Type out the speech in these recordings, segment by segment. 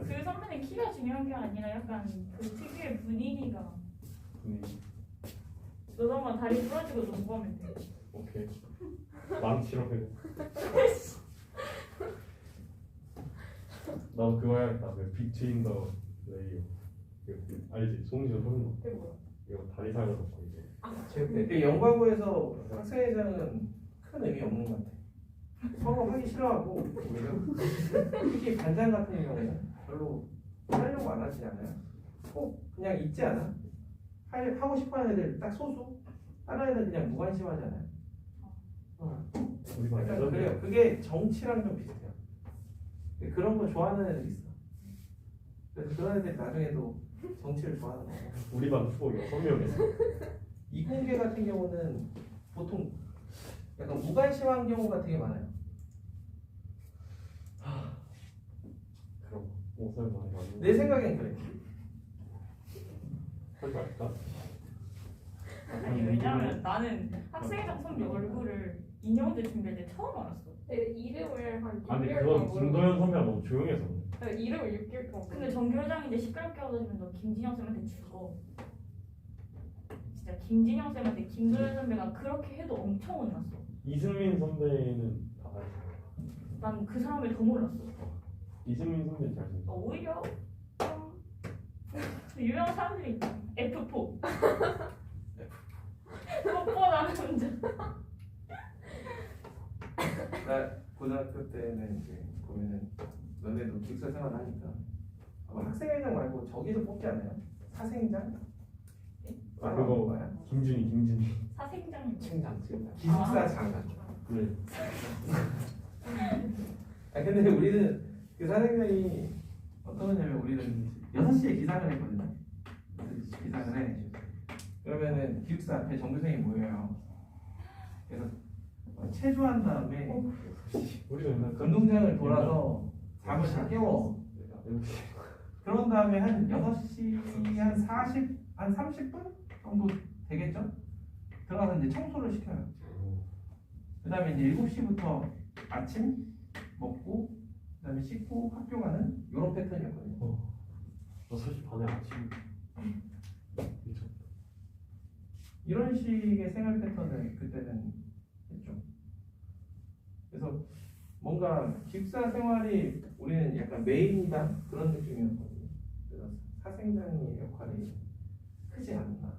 그 선배는 키가 중요한 게 아니라 약간 그 특유의 분위기가. 너랑만 다리 부러지고 농구하면 돼. 오케이. 망치로 해. 나도 그거 해야겠다. 그 비트윈 더 레이어. 알지? 송지효 소리. 그게 뭐야? 이거 다리 살려 놓고 이제. 체육대. 영광부에서 학생회장은 큰 의미 없는 것 같아. 서로 하기 싫어하고 오히려 특히 반장 같은 경우는 별로 하려고 안 하지 않아요. 꼭 그냥 있지 않아? 하고 싶어하는 애들 딱 소수. 다른 애들 그냥 무관심하잖아요. 우리 반 약간 예전에 그래요. 그게 정치랑 좀 비슷해요. 그런 거 좋아하는 애들 있어. 그래서 그런 애들이 나중에도 정치를 좋아하는 거예요. 우리 반 후보 6명이서 이공계 같은 경우는 보통 약간 무관심한 경우가 되게 많아요. 그럼 옷을 많이 많이. 내 생각엔 그래. 하지 말까? 아니 왜냐면 나는 학생회장 선배 얼굴을 인형제 준비할 때 처음 알았어. 이름을 한 아니 6개월 그건 동안 김도현 선배가 너무 조용해서 그래. 이름을 6개월 동안 근데 정규 회장인데 시끄럽게 하다니면 너 김진영 쌤한테 죽어. 진짜 김진영 쌤한테 김도현 선배가 그렇게 해도 엄청 혼났어. 이승민 선배는 다 알죠. 난 그 사람을 더 몰랐어. 이승민 선배는 잘생겼어. 오히려 유명한 사람들이 있다. F4. 뽀뽀하는 남자. 나 고등학교 때는 이제 보면은 너네도 기숙사 생활 하니까 아마 학생회장 말고 저기서 뽑지 않아요? 사생장? 아 그거 뭐야? 김준희. 사생장님. 층장. 기숙사 장관. 네. 아 근데 우리는 그 사생장이 어떤 거냐면 우리는 6시에 기상을 했거든요. 6시 기상을 해. 그러면은 기숙사 앞에 전교생이 모여요. 그래서 체조한 다음에 우리가 옛날 운동장을 돌아서 잠을 다 깨워. 그런 다음에 한 6시 한 30분 정도 되겠죠? 들어가서 이제 청소를 시켜요. 그 다음에 이제 7시부터 아침 먹고 그 다음에 씻고 학교 가는 이런 패턴이었거든요. 6시 반에 아침. 미쳤다. 이런 식의 생활 패턴을 그때는 했죠. 그래서 뭔가 기숙사 생활이 우리는 약간 메인이다 그런 느낌이었거든요. 그래서 사생장의 역할이 크지 않나.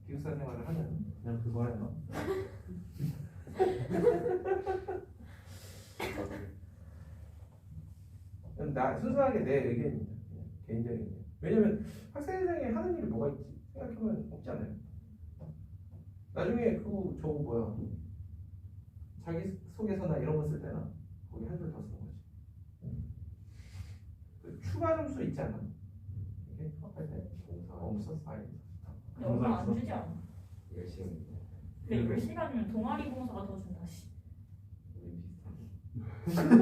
기숙사 생활을 하는 그냥 그거야. 나 순수하게 내 의견입니다. 그냥 개인적인 의견. 왜냐면 학생회장이 하는 일이 뭐가 있지? 생각해보면 없지 않아요? 나중에 저거 뭐야? 자기 소개서나 이런 거 쓸 때나 거기 한 줄 더 쓰는 거지. 그 추가 점수 있지 않아? 이게 할 때? 없었어? 아니. 근데 얼마 안 주지 않아? 열심히 근데 10시간이면 동아리 봉사가 더 준다. 씨. 우리 비슷하게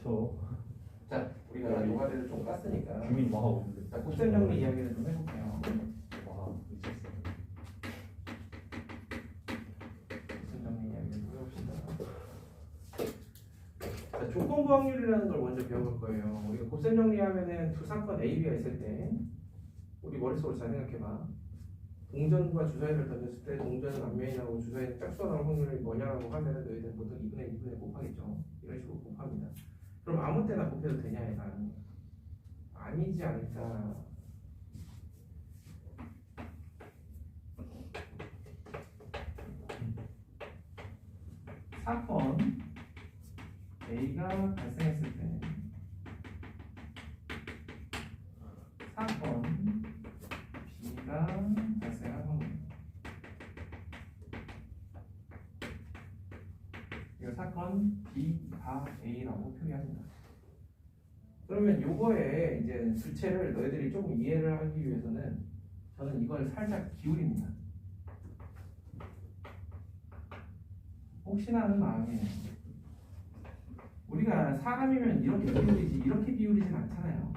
저 자, 우리가 노가리를 좀 깠으니까. 규민 와 오는데. 자, 곡선 정리 이야기를 좀 해볼게요. 와 미쳤어. 곡선 정리 이야기를 좀 해봅시다. 자, 조건부 확률이라는 걸 먼저 배워볼 거예요. 우리가 곡선 정리하면은 두 사건 A, B가 있을 때 우리 머릿속으로 잘 생각해봐. 동전과 주사위를 던졌을 때 동전은 앞면이 나오고 주사위는 짝수가 나올 확률이 뭐냐라고 하면 너희들은 보통 2분의 2분의 곱하겠죠. 이런 식으로 곱합니다. 그럼 아무 때나 곱해도 되냐 얘가 아니지 않을까. 사건 A가 발생했을 때 사건 B가 발생한 확률. 이거 사건 B가 A라고 표기합니다. 그러면 요거에 이제 주체를 너희들이 조금 이해를 하기 위해서는 저는 이걸 살짝 기울입니다. 혹시나 하는 마음에 우리가 사람이면 이렇게 기울이지 이렇게 기울이진 않잖아요.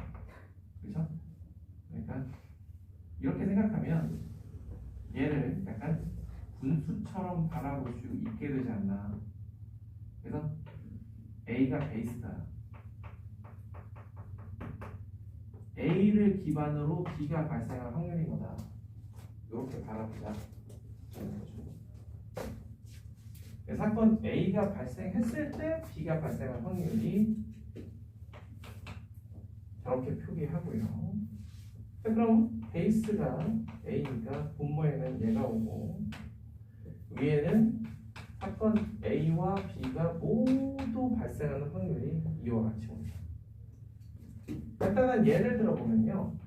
그렇죠? 그러니까 이렇게 생각하면 얘를 약간 분수처럼 바라볼 수 있게 되지 않나. 그래서 A가 베이스다. A를 기반으로 B가 발생할 확률인 거다. 이렇게 바라보자. 사건 A가 발생했을 때 B가 발생할 확률이 저렇게 표기하고요. 자, 그럼 베이스가 A니까 분모에는 얘가 오고 위에는 사건 A와 B가 모두 발생하는 확률이 이와 같이 옵니다. 간단한 예를 들어보면요.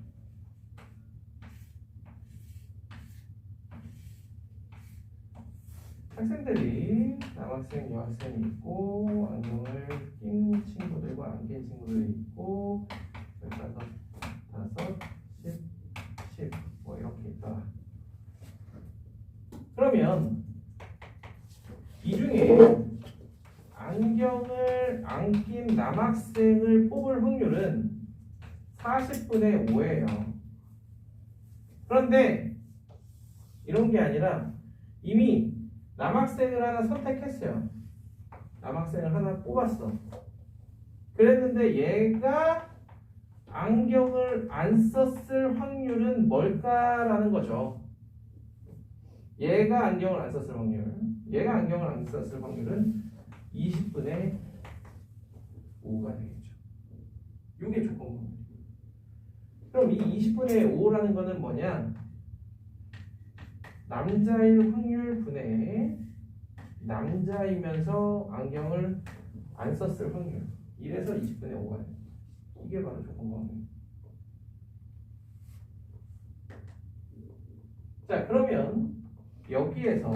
학생들이 남학생, 여학생이 있고 안경을 낀 친구들과 안 낀 친구들이 있고 15, 10, 10 뭐 이렇게 있다. 그러면 이 중에 안경을 안 낀 남학생을 뽑을 확률은 40분의 5예요. 그런데 이런 게 아니라 이미 남학생을 하나 선택했어요. 남학생을 하나 뽑았어. 그랬는데 얘가 안경을 안 썼을 확률은 뭘까라는 거죠. 얘가 안경을 안 썼을 확률. 얘가 안경을 안 썼을 확률은 20분의 5가 되겠죠. 이게 조건부. 그럼 이 20분의 5라는 거는 뭐냐? 남자일 확률 분의 남자이면서 안경을 안 썼을 확률. 이래서 20분의 5가 돼요. 이게 바로 조건부 확률. 자, 그러면 여기에서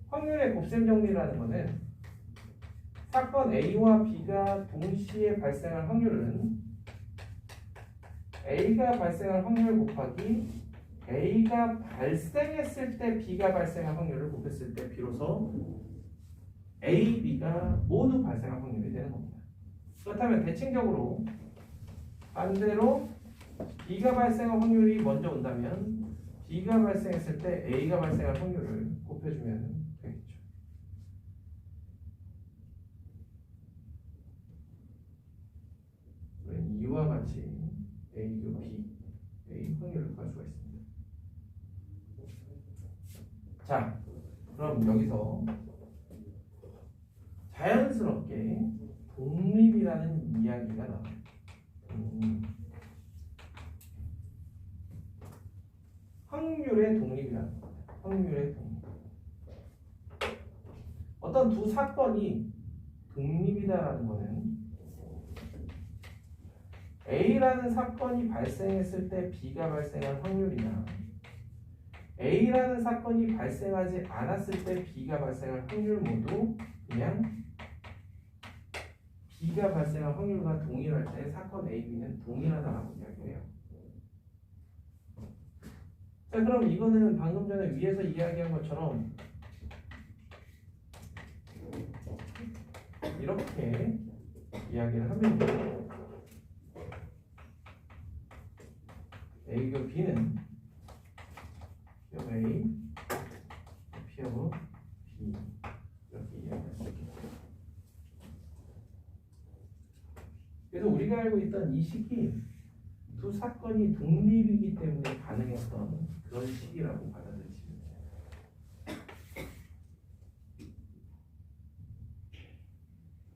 확률의 곱셈 정리라는 거는 사건 A와 B가 동시에 발생할 확률은 A가 발생할 확률 곱하기 A가 발생했을 때 B가 발생할 확률을 곱했을 때 비로소 A, B가 모두 발생할 확률이 되는 겁니다. 그렇다면 대칭적으로 반대로 B가 발생할 확률이 먼저 온다면 B가 발생했을 때 A가 발생할 확률을 곱해주면 되겠죠. 우리는 이와 같이 A, B, A 확률을 구할 수가 있습니다. 자, 그럼 여기서 자연스럽게 독립이라는 이야기가 나와요. 확률의 독립이라는 겁니다. 확률의 독립. 어떤 두 사건이 독립이다라는 것은 A라는 사건이 발생했을 때 B가 발생할 확률이나 A라는 사건이 발생하지 않았을 때 B가 발생할 확률 모두 그냥 B가 발생할 확률과 동일할 때 사건 A, B는 동일하다라고 이야기해요. 자, 그럼 이거는 방금 전에 위에서 이야기한 것처럼 이렇게 이야기를 하면 A가 B는 P of A, P of B 이렇게 이야기할 수 있겠죠. 그래서 우리가 알고 있던 이 식이 두 사건이 독립이기 때문에 가능했던 그런 식이라고 받아들이시면 돼요.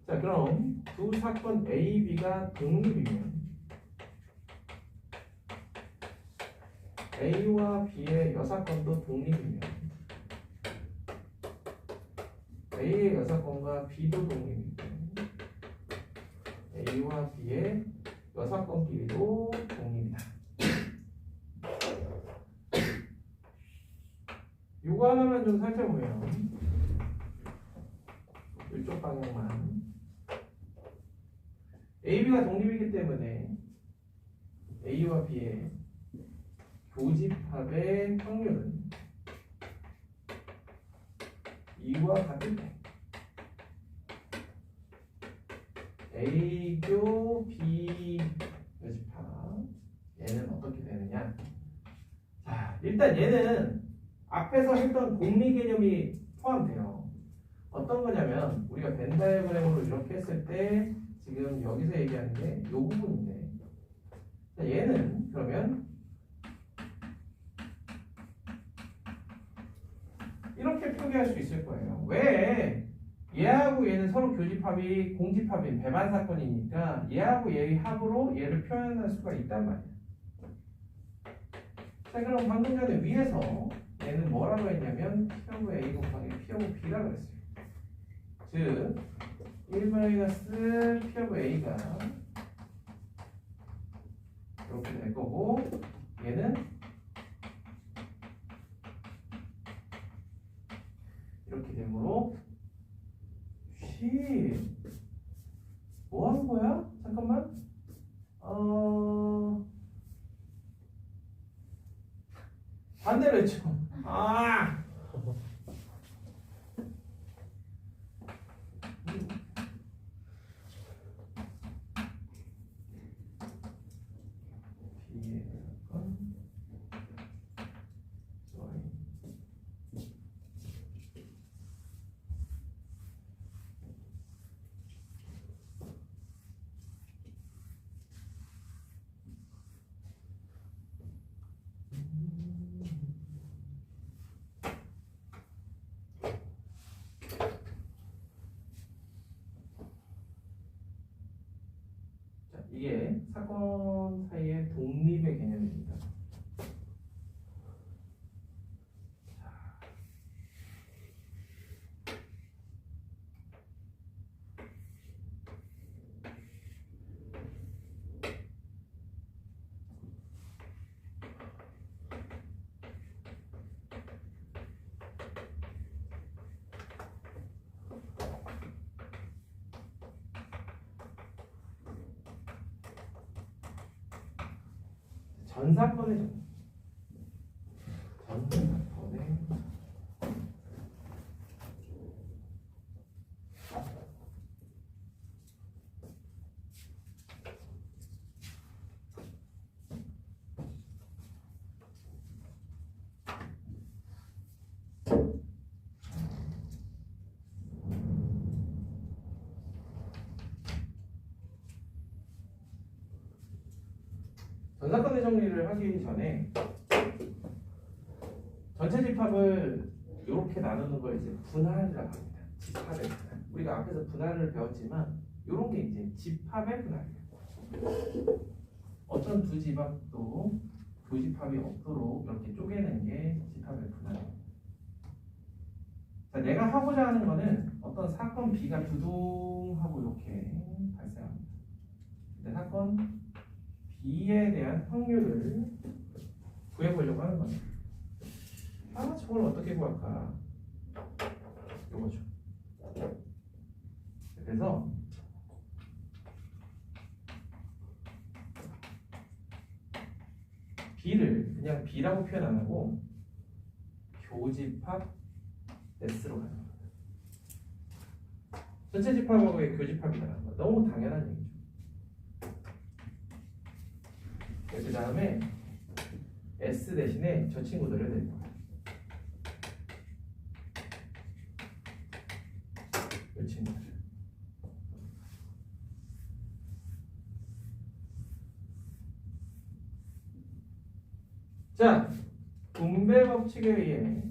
자, 그럼 두 사건 A, B가 독립이면 A와 B의 여사건도 독립이면 A의 여사건과 B도 독립이고 A와 B의 여사건끼리도 독립이다. 이거 하나만 좀 살펴보면 이쪽 방향만 A, B가 독립이기 때문에 A와 B의 교집합의 확률은 이와 같을 때 A교 B 교집합 얘는 어떻게 되느냐? 자, 일단 얘는 앞에서 했던 공리 개념이 포함돼요. 어떤 거냐면 우리가 벤 다이어그램으로 이렇게 했을 때 지금 여기서 얘기하는 게 이 부분인데 자, 얘는 그러면 이렇게 표기할 수 있을 거예요. 왜? 얘하고 얘는 서로 교집합이 공집합인 배반 사건이니까 얘하고 얘의 합으로 얘를 표현할 수가 있단 말이야. 자, 그럼 방금 전에 위에서 얘는 뭐라고 했냐면 P 오브 A 곱하기 P 오브 B라고 했어요. 즉 1 P 오브 A가 이렇게 될 거고 얘는 이렇게 되므로 뭐 하는 거야? 잠깐만. 반대로 했죠. 아. 이게 사건 사이의 독립의 개념입니다. 전 사건의 전사건의 정리를 하기 전에 전체 집합을 이렇게 나누는 걸 이제 분할이라고 합니다. 집합의 분할. 우리가 앞에서 분할을 배웠지만 이런 게 이제 집합의 분할이에요. 어떤 두 집합도 교집합이 없도록 이렇게 쪼개는 게 집합의 분할이에요. 자, 내가 하고자 하는 거는 어떤 사건 B가 두둥하고 이렇게 발생합니다. 근데 사건 B에 대한 확률을 구해보려고 하는 거예요. 아, 저걸 어떻게 구할까? 요거죠. 그래서 B를 그냥 B라고 표현 안 하고 교집합 S로 가는 거예요. 전체 집합하고의 교집합이라는 거 너무 당연한 얘기죠. 그 다음에 S 대신에 저 친구들을 낼 거예요. 이 친구들. 자, 분배 법칙에 의해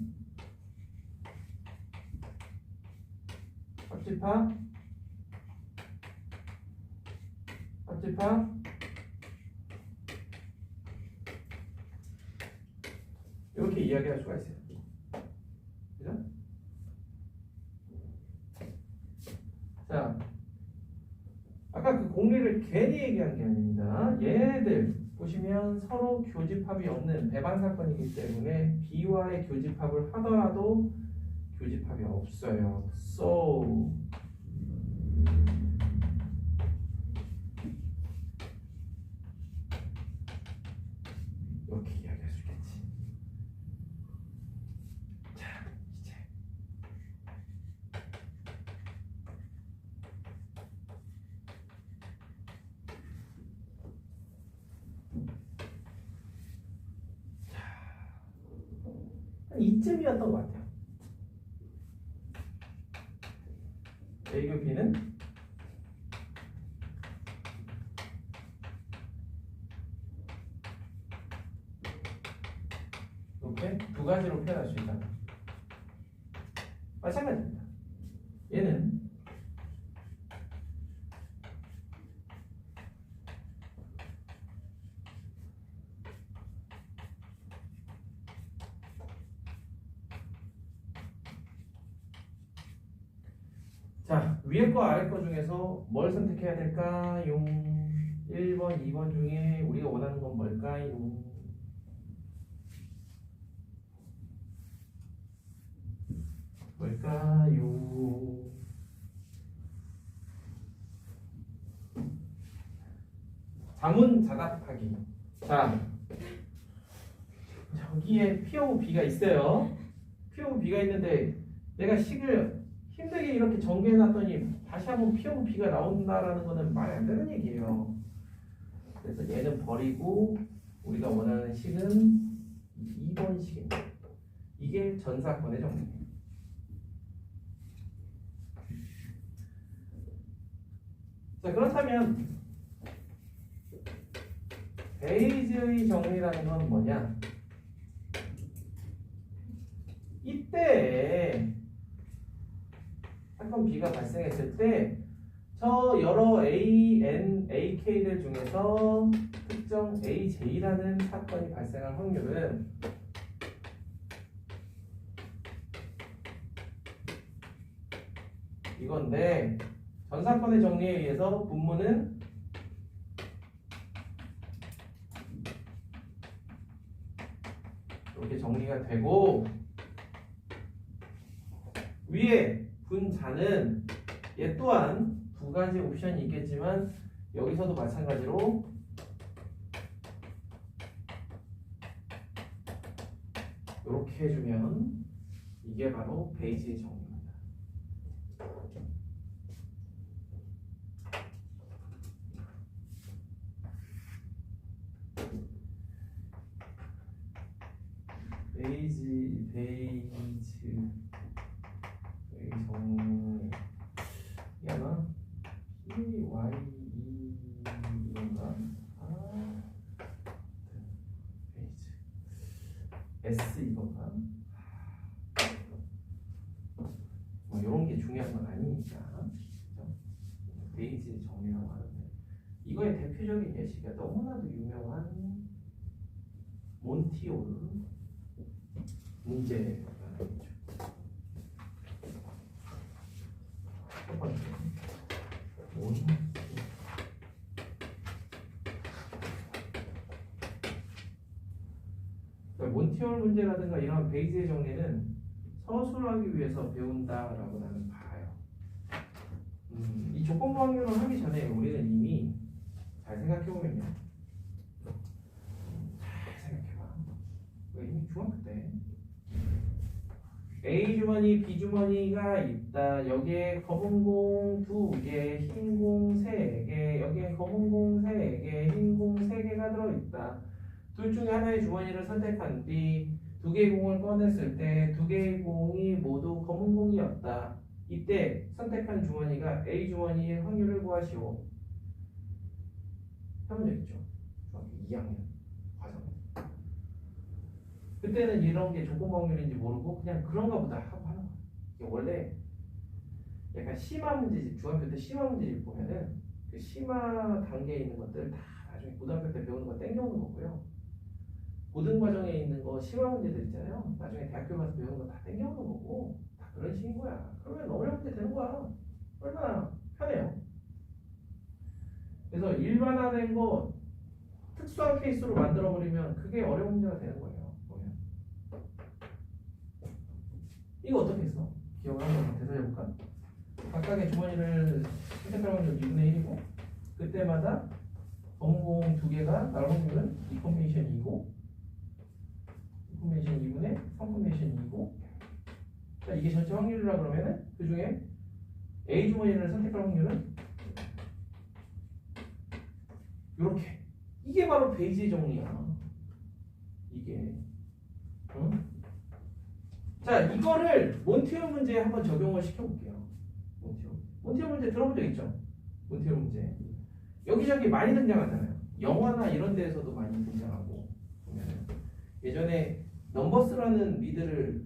합집합 이렇게 이야기할 수가 있어요. 그죠? 자, 아까 그 공리를 괜히 얘기한 게 아닙니다. 얘네들 보시면 서로 교집합이 없는 배반 사건이기 때문에 B와의 교집합을 하더라도 교집합이 없어요. So 이렇게 이야기할 수 있겠지. 자, 이제 한 이쯤이었던 것 같아요. A교 B는 이렇게 두 가지로 표현할 수 있다. 마찬가지입니다. 얘는 자, 위에 거 아래 거 중에서 뭘 선택해야 될까요? 1번, 2번 중에 우리가 원하는 건 뭘까요? 뭘까요? 자문자답하기. 자, 저기에 P 오브 B가 있어요. P 오브 B가 있는데 내가 식을 힘들게 이렇게 전개해놨더니 다시 한번 P 오브 B가 나온다라는 거는 말이 안 되는 얘기예요. 그래서 얘는 버리고 우리가 원하는 식은 2번 식입니다. 이게 전 사건의 정리예요. 자, 그렇다면 베이지의 정리라는 건 뭐냐? 이때 사건 B가 발생했을 때 저 여러 A, N, A, K들 중에서 특정 AJ라는 사건이 발생할 확률은 이건데 전 사건의 정리에 의해서 분모는 이렇게 정리가 되고 위에 분자는 얘 또한 두 가지 옵션이 있겠지만 여기서도 마찬가지로 이렇게 해주면 이게 바로 베이지의 정리입니다. 베이지의 정리 이게 아마 PYE인가? 베이지 S 이건가? 뭐 이런 게 중요한 건 아니니까 그죠? 베이지 정리라고 하는데 이거의 대표적인 예시가 너무나도 유명한 몬티올 문제가 있죠. 첫 번째 몬티올 문제라든가 이런 베이지의 정리는 서술하기 위해서 배운다라고 나는 봐요. 이 조건부 확률을 하기 전에 우리는 이미 잘 생각해보면요. 잘 생각해봐. 이미 중학교 때 A 주머니, B 주머니가 있다. 여기에 검은 공 2개, 흰 공 3개, 여기에 검은 공 3개, 흰 공 3개가 들어있다. 둘 중에 하나의 주머니를 선택한 뒤 두 개의 공을 꺼냈을 때 두 개의 공이 모두 검은 공이었다. 이때 선택한 주머니가 A 주머니의 확률을 구하시오. 해본 적 있죠? 중학교 2학년 과정. 그때는 이런 게 조건 확률인지 모르고 그냥 그런가 보다 하고 하는 거야. 이게 원래 약간 심화 문제집, 중학교 때 심화 문제집 보면은 그 심화 단계에 있는 것들 다 나중에 고등학교 때 배우는 거 땡겨오는 거고요. 고등 과정에 있는 거 심화 문제들 있잖아요. 나중에 대학교 가서 배우는 거 다 땡겨오는 거고 다 그런 식인 거야. 그러면 어려운 문제 되는 거야. 얼마나 편해요. 그래서 일반화된 거 특수한 케이스로 만들어버리면 그게 어려운 문제가 되는 거예요. 보면. 이거 어떻게 했어? 기억을 한번 되살려볼까? 각각의 주머니를 선택할 확률 2분의 1이고 그때마다 검은 공 2개가 나올 확률은 2 콤비네이션 2고 2 콤비네이션 2분의 3 콤비네이션 2고 자, 이게 전체 확률이라 그러면은 그 중에 A 주머니를 선택할 확률은 이렇게. 이게 바로 베이지 정리야. 이게. 응? 자, 이거를 몬티올 문제에 한번 적용을 시켜볼게요. 몬티올 문제 들어본 적 있죠? 몬티올 문제. 여기저기 많이 등장하잖아요. 영화나 이런 데에서도 많이 등장하고 보면은 예전에 넘버스라는 미드를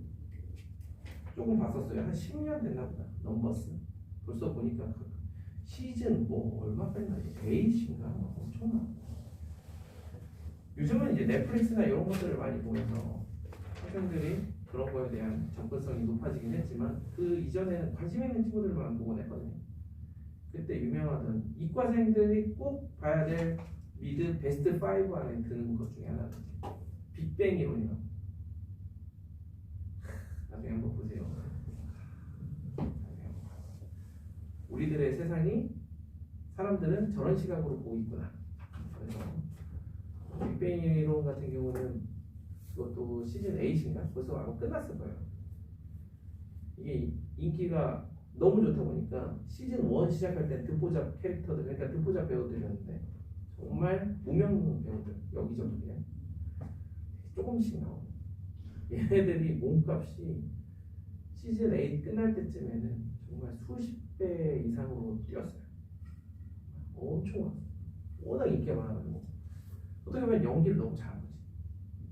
조금 봤었어요. 한 10년 됐나 보다. 넘버스. 벌써 보니까 그 시즌 뭐 얼마 뺐나? 8인가? 엄청나. 요즘은 이제 넷플릭스나 이런 것들을 많이 보면서 학생들이 그런 거에 대한 접근성이 높아지긴 했지만 그 이전에는 관심 있는 친구들만 보곤 했거든요. 그때 유명하던 이과생들이 꼭 봐야 될 미드 베스트 5 안에 드는 것 중에 하나는 빅뱅 이론이라고. 나중에 한번 보세요. 우리들의 세상이 사람들은 저런 시각으로 보고 있구나. 그래서 빅뱅 이론 같은 경우는 그것도 시즌 8인가? 벌써 아마 끝났을 거예요. 이게 인기가 너무 좋다 보니까 시즌 1 시작할 때 듣보잡 캐릭터들, 그러니까 듣보잡 배우들이었는데 정말 무명 배우들 여기저기 그냥 조금씩 나오고 얘네들이 몸값이 시즌 8 끝날 때쯤에는 정말 수십 배 이상으로 뛰었어요. 엄청 많았어요. 워낙 인기가 많아가지고 어떻게 보면 연기를 너무 잘한 거지.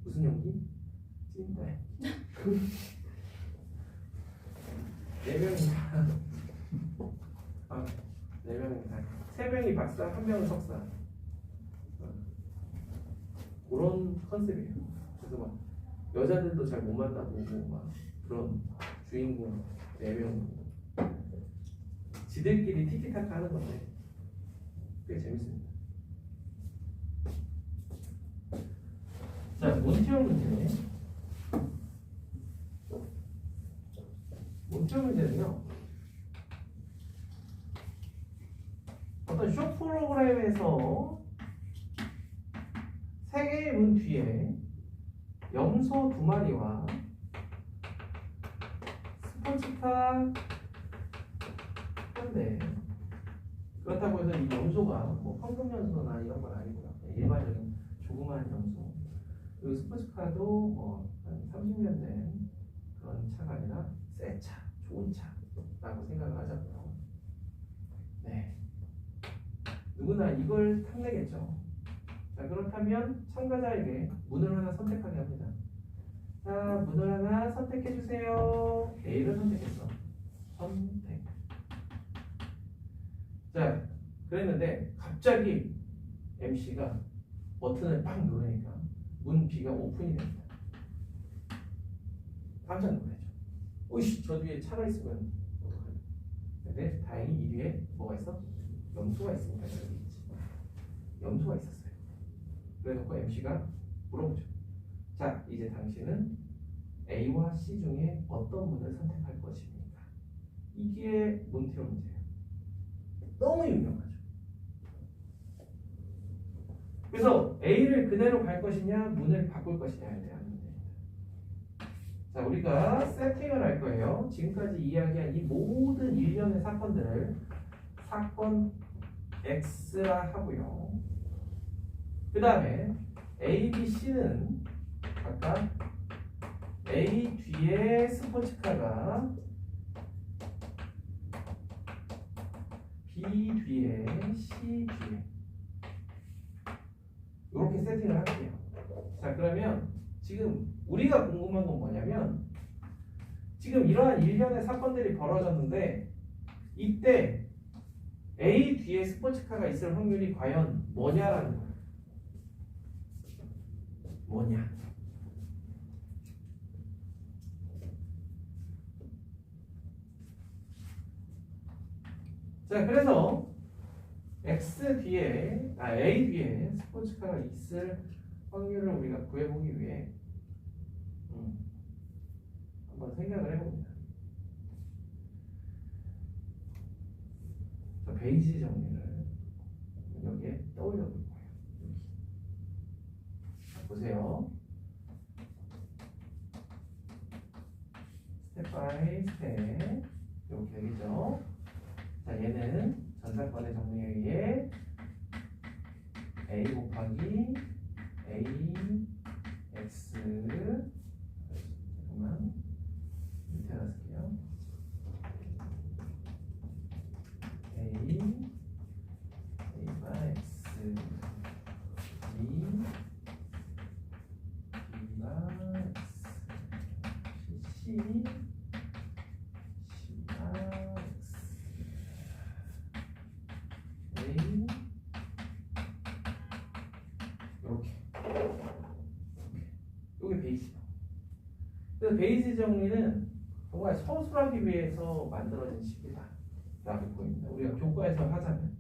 무슨 연기? 찐따. 4명이 다 4명이 다 3명이 박사, 1명은 석사. 그런 컨셉이에요. 그래서 막 여자들도 잘 못 만나보고 막 그런 주인공 4명 지들끼리 티키타카 하는 건데 꽤 재밌습니다. 자, 몬티올 문제. 몬티올 문제는요, 어떤 쇼 프로그램에서 3개의 문 뒤에 염소 2마리와 스포츠카 한대. 그렇다고 해서 이 염소가 뭐 황금염소나 이런 건 아니고요. 일반적인 조그마한 염소. 그리고 스포츠카도 뭐 한 30년 된 그런 차가 아니라 새 차, 좋은 차라고 생각을 하자고요. 네. 누구나 이걸 탐내겠죠. 자, 그렇다면 참가자에게 문을 하나 선택하게 합니다. 자, 문을 하나 선택해 주세요. A를 선택했어. 선택. 자, 그랬는데 갑자기 MC가 버튼을 빡 누르니까 문 B가 오픈이 됩니다. 깜짝 놀라죠. 오이씨, 저 뒤에 차가 있으면 어떡하냐. 근데 다행히 이 뒤에 뭐가 있어? 염소가 있으니까 여기 있지. 염소가 있었어요. 그래놓고 MC가 물어보죠. 자, 이제 당신은 A와 C 중에 어떤 문을 선택할 것입니까? 이게 몬티올 문제예요. 너무 유명하죠. 그래서 A를 그대로 갈 것이냐, 문을 바꿀 것이냐에 대한 문제입니다. 자, 우리가 세팅을 할 거예요. 지금까지 이야기한 이 모든 일련의 사건들을 사건 X라 하고요. 그 다음에 A, B, C는 각각 A 뒤에 스포츠카가 B 뒤에 C 뒤에 이렇게 세팅을 할게요. 자, 그러면 지금 우리가 궁금한 건 뭐냐면 지금 이러한 일련의 사건들이 벌어졌는데 이때 A 뒤에 스포츠카가 있을 확률이 과연 뭐냐라는 거예요. 뭐냐? 자, 그래서 X 뒤에, A 뒤에 스포츠카가 있을 확률을 우리가 구해보기 위해 한번 생각을 해봅니다. 자, 베이지 정리를 여기에 떠올려 볼 거예요. 여기. 자, 보세요. 스텝 바이 스텝 이렇게 되겠죠. 자, 얘는 전사건의 정리에 의해 A 곱하기 A X 잠깐만 밑에 하나 쓸게요. A가 X B B가 X A 이렇게 이게 베이스. 그래서 베이스 정리는 정말 서술하기 위해서 만들어진 식이다 라고 보입니다. 우리가 교과에서 하자면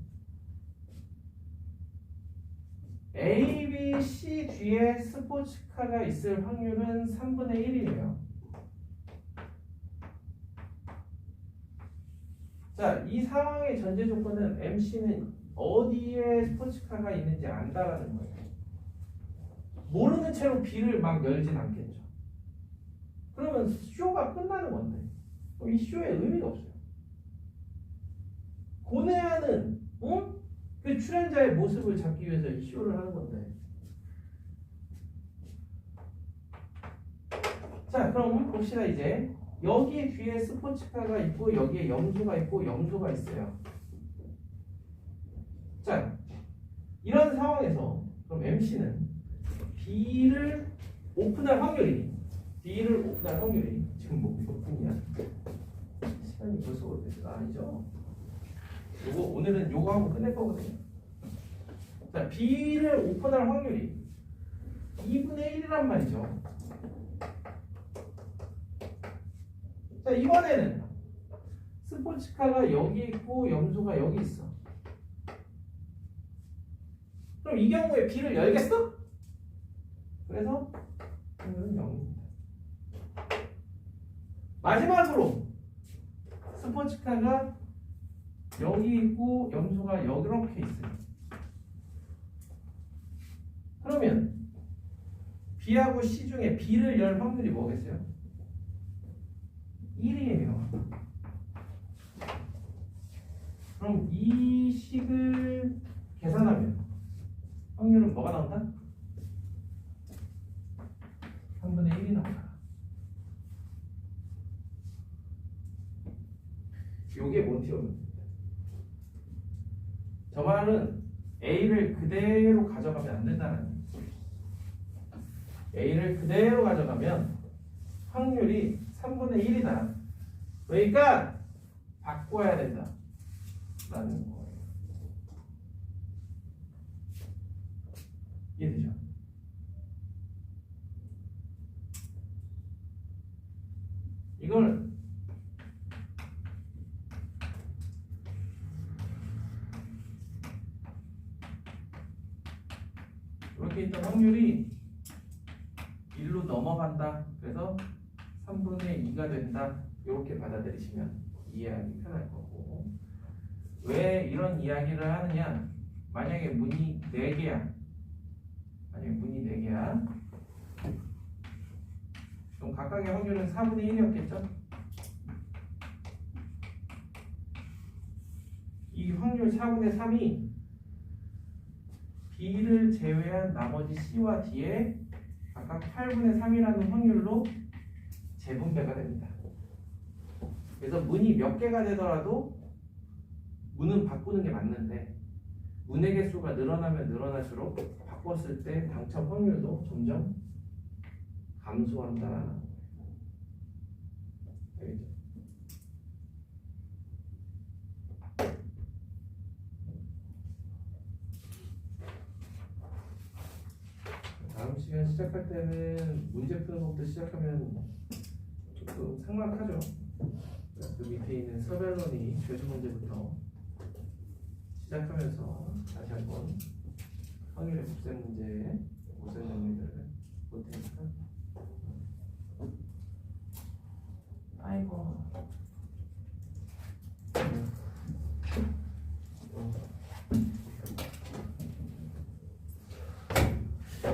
A, B, C 뒤에 스포츠카가 있을 확률은 3분의 1이에요. 자, 이 상황의 전제 조건은 MC는 어디에 스포츠카가 있는지 안다라는 거예요. 모르는 채로 B를 막 열진 않겠죠. 그러면 쇼가 끝나는 건데 이 쇼에 의미가 없어요. 고뇌하는 그 출연자의 모습을 잡기 위해서 이 쇼를 하는 건데. 자, 그럼 봅시다. 이제 여기 뒤에 스포츠카가 있고 여기에 염소가 있고 염소가 있어요. 자, 이런 상황에서 그럼 MC는 B를 오픈할 확률이 지금 몇 분이야? 시간이 벌써 오래됐어. 아니죠? 요거 오늘은 요거 하고 끝낼 거거든요. 자, B를 오픈할 확률이 2분의 1이란 말이죠. 자, 이번에는 스포츠카가 여기 있고 염소가 여기 있어. 그럼 이 경우에 B를 열겠어? 그래서 확률은 0입니다. 마지막으로 스포츠카가 여기 있고 염소가 이렇게 있어요. 그러면 B하고 C 중에 B를 열 확률이 뭐겠어요? 1이에요. 그럼 이 식을 계산하면 확률은 뭐가 나온다? 3분의 1이 나온다. 요게 몬티오입니다. 저 말은 A를 그대로 가져가면 안 된다는 거예요. A를 그대로 가져가면 확률이 3분의 1이다. 그러니까 바꿔야 된다 라는 거예요. 이해되죠? 이걸 이렇게 있던 확률이 1로 넘어간다. 그래서 3분의 2가 된다. 이렇게 받아들이시면 이해하기 편할 거고. 왜 이런 이야기를 하느냐? 만약에 문이 4개야. 그럼 각각의 확률은 4분의 1이었겠죠? 이 확률 4분의 3이 B를 제외한 나머지 C와 D에 각각 8분의 3이라는 확률로 재분배가 됩니다. 그래서 문이 몇 개가 되더라도 문은 바꾸는 게 맞는데 문의 개수가 늘어나면 늘어날수록 바꿨을 때 당첨 확률도 점점 감소한다라는 거예요. 알겠죠? 다음 시간 시작할 때는 문제 푸는 것부터 시작하면 조금 삭막하죠. 그 밑에 있는 서별론이 교수 문제부터 시작하면서 다시 한번 확률의 곱셈 문제, 곱셈 정리를 볼 테니까. 아이고.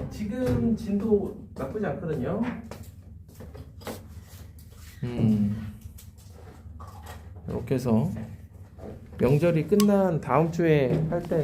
지금 진도 나쁘지 않거든요. 이렇게 해서 명절이 끝난 다음 주에 할 때